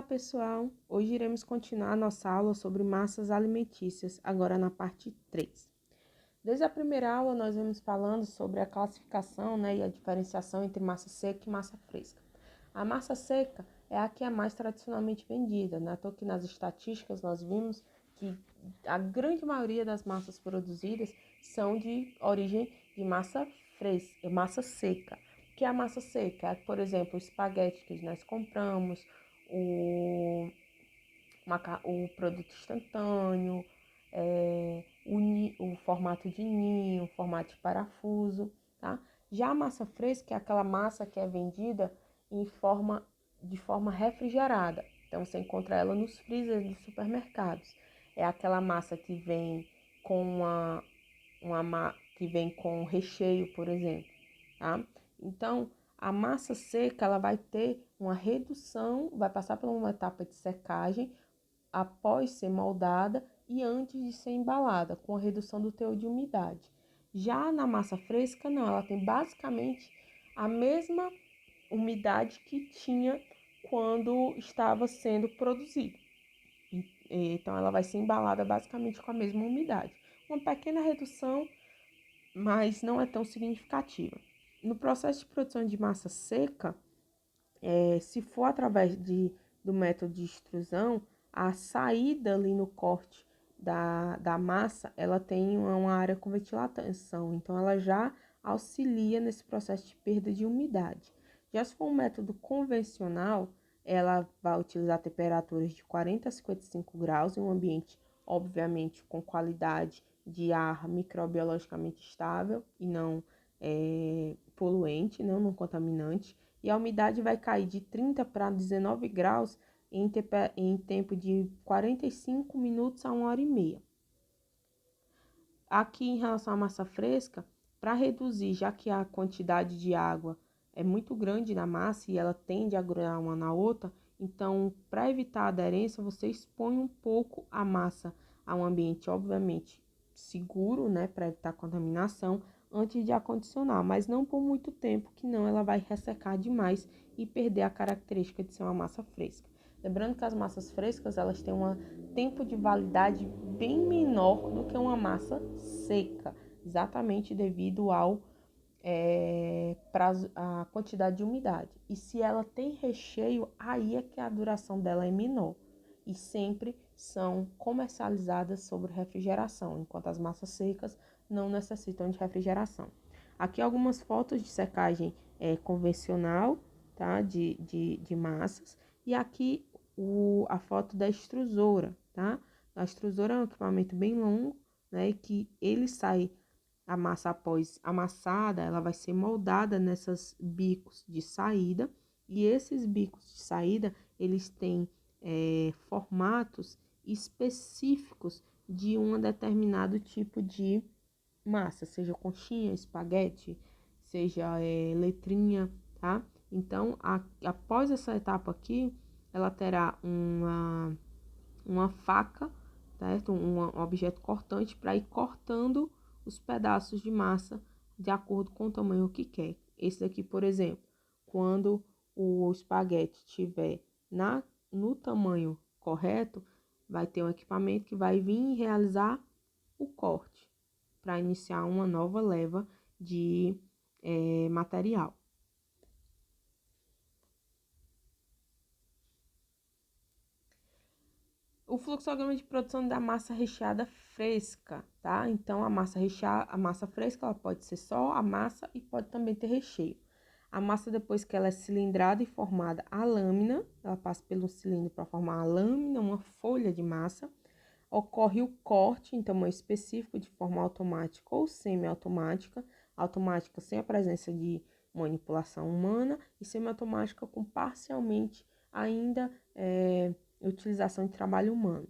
pessoal! Hoje iremos continuar a nossa aula sobre massas alimentícias, agora na parte 3. Desde a primeira aula, nós vamos falando sobre a classificação, e a diferenciação entre massa seca e massa fresca. A massa seca é a que é mais tradicionalmente vendida, né? Então, que nas estatísticas nós vimos que a grande maioria das massas produzidas são de origem de massa fresca, massa seca. O que é a massa seca? É, por exemplo, o espaguete que nós compramos, o produto instantâneo, o formato de ninho, o formato de parafuso, tá? Já a massa fresca é aquela massa que é vendida de forma refrigerada. Então, você encontra ela nos freezers dos supermercados. É aquela massa que vem com que vem com recheio, por exemplo, tá? Então, a massa seca, ela vai ter uma redução, vai passar por uma etapa de secagem após ser moldada e antes de ser embalada, com a redução do teor de umidade. Já na massa fresca, não, ela tem basicamente a mesma umidade que tinha quando estava sendo produzida. Então, ela vai ser embalada basicamente com a mesma umidade. Uma pequena redução, mas não é tão significativa. No processo de produção de massa seca, se for através do método de extrusão, a saída ali no corte da massa, ela tem uma área com ventilação, então ela já auxilia nesse processo de perda de umidade. Já se for um método convencional, ela vai utilizar temperaturas de 40 a 55 graus em um ambiente, obviamente, com qualidade de ar microbiologicamente estável e não poluente, não contaminante. E a umidade vai cair de 30 para 19 graus em tempo de 45 minutos a 1h30. Aqui, em relação à massa fresca, para reduzir, já que a quantidade de água é muito grande na massa e ela tende a grudar uma na outra, então, para evitar a aderência, você expõe um pouco a massa a um ambiente, obviamente, seguro, para evitar contaminação, antes de acondicionar, mas não por muito tempo, que não ela vai ressecar demais e perder a característica de ser uma massa fresca. Lembrando que as massas frescas, elas têm um tempo de validade bem menor do que uma massa seca, exatamente devido ao a quantidade de umidade. E se ela tem recheio, aí é que a duração dela é menor. E sempre são comercializadas sobre refrigeração, enquanto as massas secas não necessitam de refrigeração. Aqui algumas fotos de secagem convencional, tá? De massas. E aqui a foto da extrusora, tá? A extrusora é um equipamento bem longo, né? Que ele sai a massa após amassada, ela vai ser moldada nessas bicos de saída. E esses bicos de saída, eles têm formatos específicos de um determinado tipo de massa, seja conchinha, espaguete, seja letrinha, tá? Então, após essa etapa aqui, ela terá uma faca, certo? Um objeto cortante para ir cortando os pedaços de massa de acordo com o tamanho que quer. Esse daqui, por exemplo, quando o espaguete estiver no tamanho correto, vai ter um equipamento que vai vir realizar o corte para iniciar uma nova leva de material. O fluxograma de produção da massa recheada fresca, tá? Então, a massa fresca, ela pode ser só a massa e pode também ter recheio. A massa, depois que ela é cilindrada e formada a lâmina, ela passa pelo cilindro para formar a lâmina, uma folha de massa. Ocorre o corte em tamanho específico de forma automática ou semiautomática, automática sem a presença de manipulação humana e semiautomática com parcialmente ainda utilização de trabalho humano.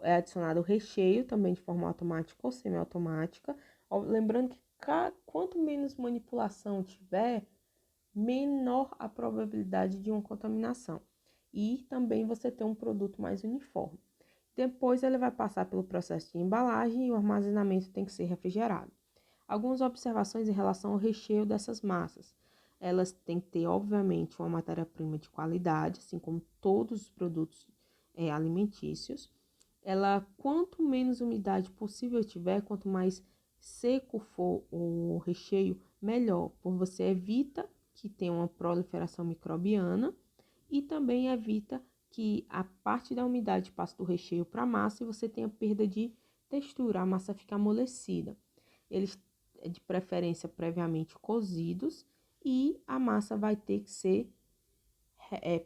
É adicionado o recheio, também de forma automática ou semiautomática. Lembrando que quanto menos manipulação tiver, menor a probabilidade de uma contaminação. E também você tem um produto mais uniforme. Depois ele vai passar pelo processo de embalagem e o armazenamento tem que ser refrigerado. Algumas observações em relação ao recheio dessas massas. Elas têm que ter, obviamente, uma matéria-prima de qualidade, assim como todos os produtos alimentícios. Ela, quanto menos umidade possível tiver, quanto mais seco for o recheio, melhor, porque você evita que tenha uma proliferação microbiana e também evita que a parte da umidade passe do recheio para a massa e você tenha perda de textura, a massa fica amolecida. Eles, de preferência, previamente cozidos e a massa vai ter que ser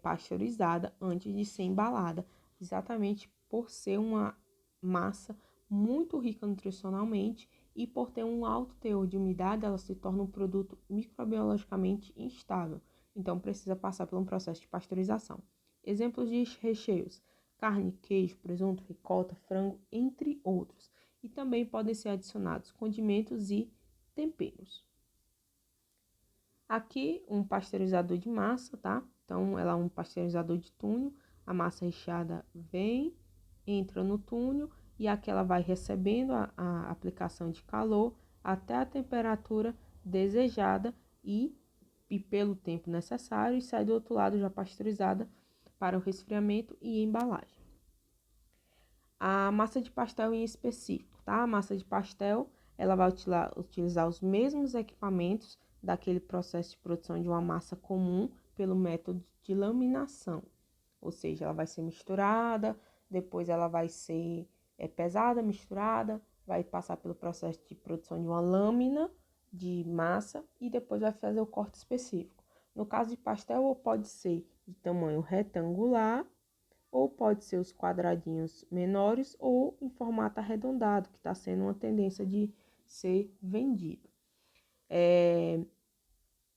pasteurizada antes de ser embalada, exatamente por ser uma massa muito rica nutricionalmente e por ter um alto teor de umidade, ela se torna um produto microbiologicamente instável. Então, precisa passar por um processo de pasteurização. Exemplos de recheios: carne, queijo, presunto, ricota, frango, entre outros. E também podem ser adicionados condimentos e temperos. Aqui, um pasteurizador de massa, tá? Então, ela é um pasteurizador de túnel. A massa recheada vem, entra no túnel e aqui ela vai recebendo a aplicação de calor até a temperatura desejada e pelo tempo necessário e sai do outro lado já pasteurizada para o resfriamento e embalagem. A massa de pastel em específico, tá? A massa de pastel, ela vai utilizar os mesmos equipamentos daquele processo de produção de uma massa comum pelo método de laminação. Ou seja, ela vai ser misturada, depois ela vai ser pesada, misturada, vai passar pelo processo de produção de uma lâmina de massa e depois vai fazer o corte específico. No caso de pastel, pode ser de tamanho retangular, ou pode ser os quadradinhos menores ou em formato arredondado, que está sendo uma tendência de ser vendido.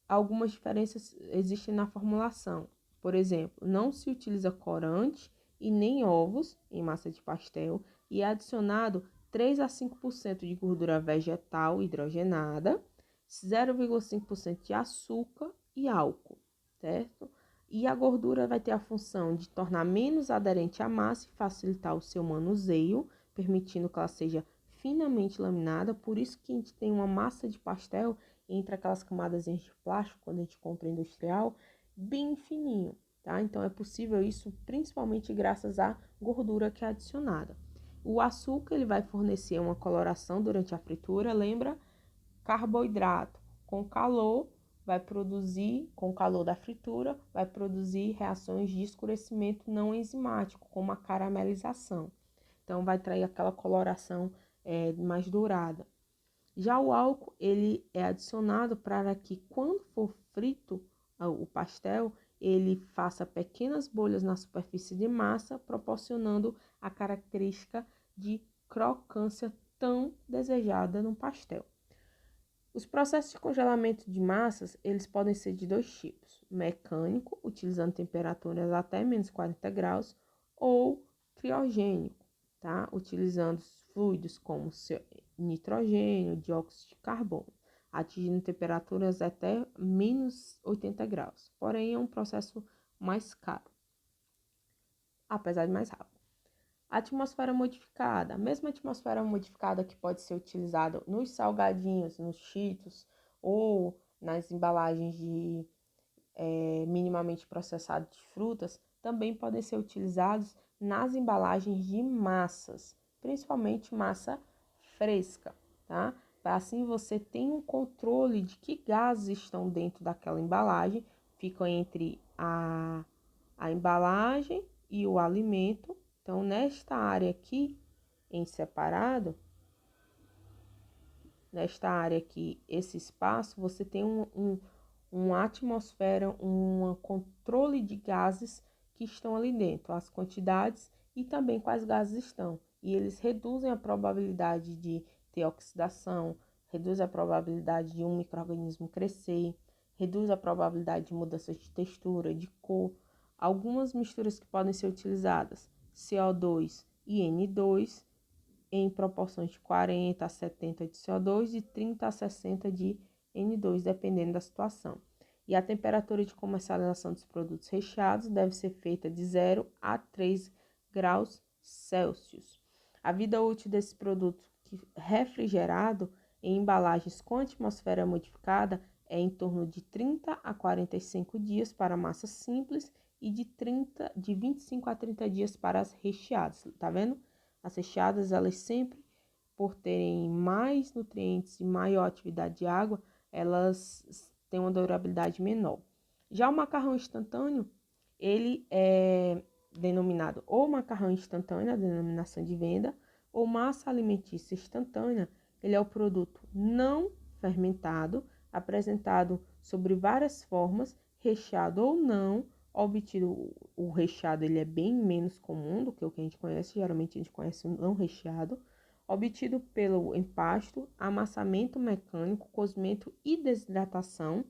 Algumas diferenças existem na formulação. Por exemplo, não se utiliza corante e nem ovos em massa de pastel e é adicionado 3 a 5% de gordura vegetal hidrogenada, 0,5% de açúcar e álcool, certo? E a gordura vai ter a função de tornar menos aderente à massa e facilitar o seu manuseio, permitindo que ela seja finamente laminada. Por isso que a gente tem uma massa de pastel entre aquelas camadas de plástico, quando a gente compra industrial, bem fininho, tá? Então, é possível isso principalmente graças à gordura que é adicionada. O açúcar, ele vai fornecer uma coloração durante a fritura, lembra? Carboidrato com calor vai produzir, com o calor da fritura, vai produzir reações de escurecimento não enzimático, como a caramelização. Então, vai trair aquela coloração mais dourada. Já o álcool, ele é adicionado para que quando for frito o pastel, ele faça pequenas bolhas na superfície de massa, proporcionando a característica de crocância tão desejada no pastel. Os processos de congelamento de massas, eles podem ser de dois tipos: mecânico, utilizando temperaturas até menos 40 graus, ou criogênico, tá? Utilizando fluidos como nitrogênio, dióxido de carbono, atingindo temperaturas até menos 80 graus. Porém, é um processo mais caro, apesar de mais rápido. Atmosfera modificada. A mesma atmosfera modificada que pode ser utilizada nos salgadinhos, nos cheetos ou nas embalagens de minimamente processados de frutas, também podem ser utilizados nas embalagens de massas, principalmente massa fresca, tá? Assim você tem um controle de que gases estão dentro daquela embalagem, ficam entre a embalagem e o alimento. Então, nesta área aqui, em separado, nesta área aqui, esse espaço, você tem uma atmosfera, um controle de gases que estão ali dentro, as quantidades e também quais gases estão. E eles reduzem a probabilidade de ter oxidação, reduz a probabilidade de um micro-organismo crescer, reduz a probabilidade de mudanças de textura, de cor. Algumas misturas que podem ser utilizadas: CO2 e N2, em proporções de 40 a 70 de CO2 e 30 a 60 de N2, dependendo da situação. E a temperatura de comercialização dos produtos recheados deve ser feita de 0 a 3 graus Celsius. A vida útil desse produto refrigerado em embalagens com atmosfera modificada é em torno de 30 a 45 dias para massa simples e de 25 a 30 dias para as recheadas, tá vendo? As recheadas, elas sempre, por terem mais nutrientes e maior atividade de água, elas têm uma durabilidade menor. Já o macarrão instantâneo, ele é denominado ou macarrão instantâneo, a denominação de venda, ou massa alimentícia instantânea. Ele é o produto não fermentado, apresentado sobre várias formas, recheado ou não, obtido. O recheado ele é bem menos comum do que o que a gente conhece, geralmente a gente conhece o não recheado, obtido pelo empasto, amassamento mecânico, cozimento e desidratação,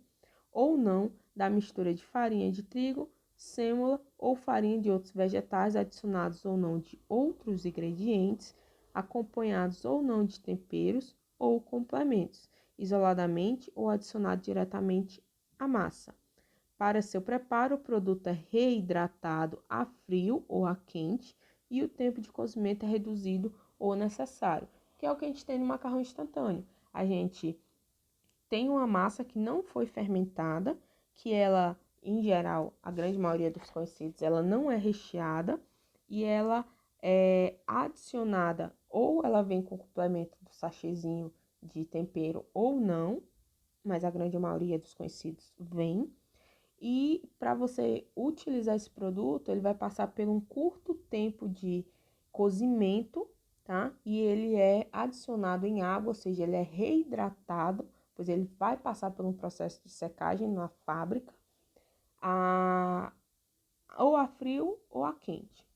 ou não, da mistura de farinha de trigo, sêmola ou farinha de outros vegetais adicionados ou não de outros ingredientes, acompanhados ou não de temperos ou complementos, isoladamente ou adicionado diretamente à massa. Para seu preparo, o produto é reidratado a frio ou a quente e o tempo de cozimento é reduzido ou necessário, que é o que a gente tem no macarrão instantâneo. A gente tem uma massa que não foi fermentada, que ela, em geral, a grande maioria dos conhecidos, ela não é recheada e ela é adicionada, ou ela vem com complemento do sachêzinho de tempero ou não, mas a grande maioria dos conhecidos vem. E para você utilizar esse produto, ele vai passar por um curto tempo de cozimento, tá? E ele é adicionado em água, ou seja, ele é reidratado, pois ele vai passar por um processo de secagem na fábrica, ou a frio ou a quente.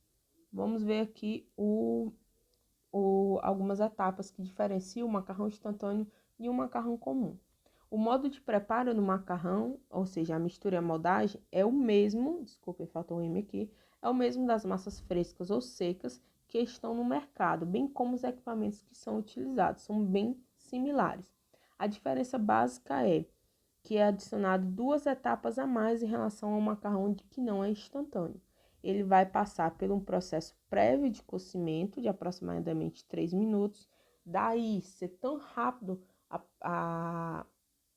Vamos ver aqui algumas etapas que diferenciam o macarrão instantâneo de um macarrão comum. O modo de preparo no macarrão, ou seja, a mistura e a moldagem, é o mesmo, desculpem, faltou um M aqui, é o mesmo das massas frescas ou secas que estão no mercado, bem como os equipamentos que são utilizados, são bem similares. A diferença básica é que é adicionado 2 etapas a mais em relação ao macarrão que não é instantâneo. Ele vai passar por um processo prévio de cozimento de aproximadamente 3 minutos, daí ser tão rápido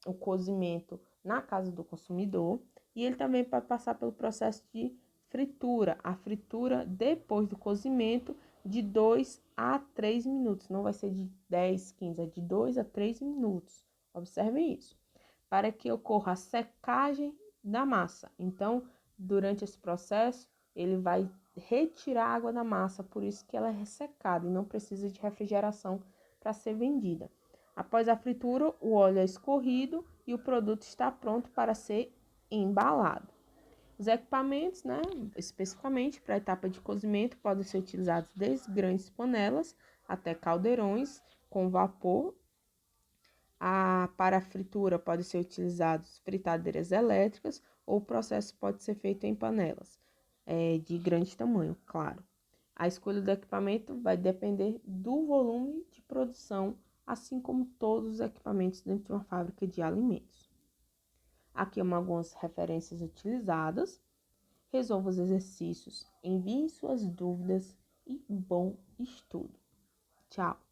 o cozimento na casa do consumidor, e ele também vai passar pelo processo de fritura, a fritura depois do cozimento de 2 a 3 minutos, não vai ser de 10, 15, é de 2 a 3 minutos, observem isso, para que ocorra a secagem da massa. Então, durante esse processo, ele vai retirar a água da massa, por isso que ela é ressecada e não precisa de refrigeração para ser vendida. Após a fritura, o óleo é escorrido e o produto está pronto para ser embalado. Os equipamentos, né, especificamente para a etapa de cozimento, podem ser utilizados desde grandes panelas até caldeirões com vapor. Para a fritura, podem ser utilizados fritadeiras elétricas ou o processo pode ser feito em panelas de grande tamanho, claro. A escolha do equipamento vai depender do volume de produção, assim como todos os equipamentos dentro de uma fábrica de alimentos. Aqui algumas referências utilizadas. Resolva os exercícios, envie suas dúvidas e bom estudo. Tchau!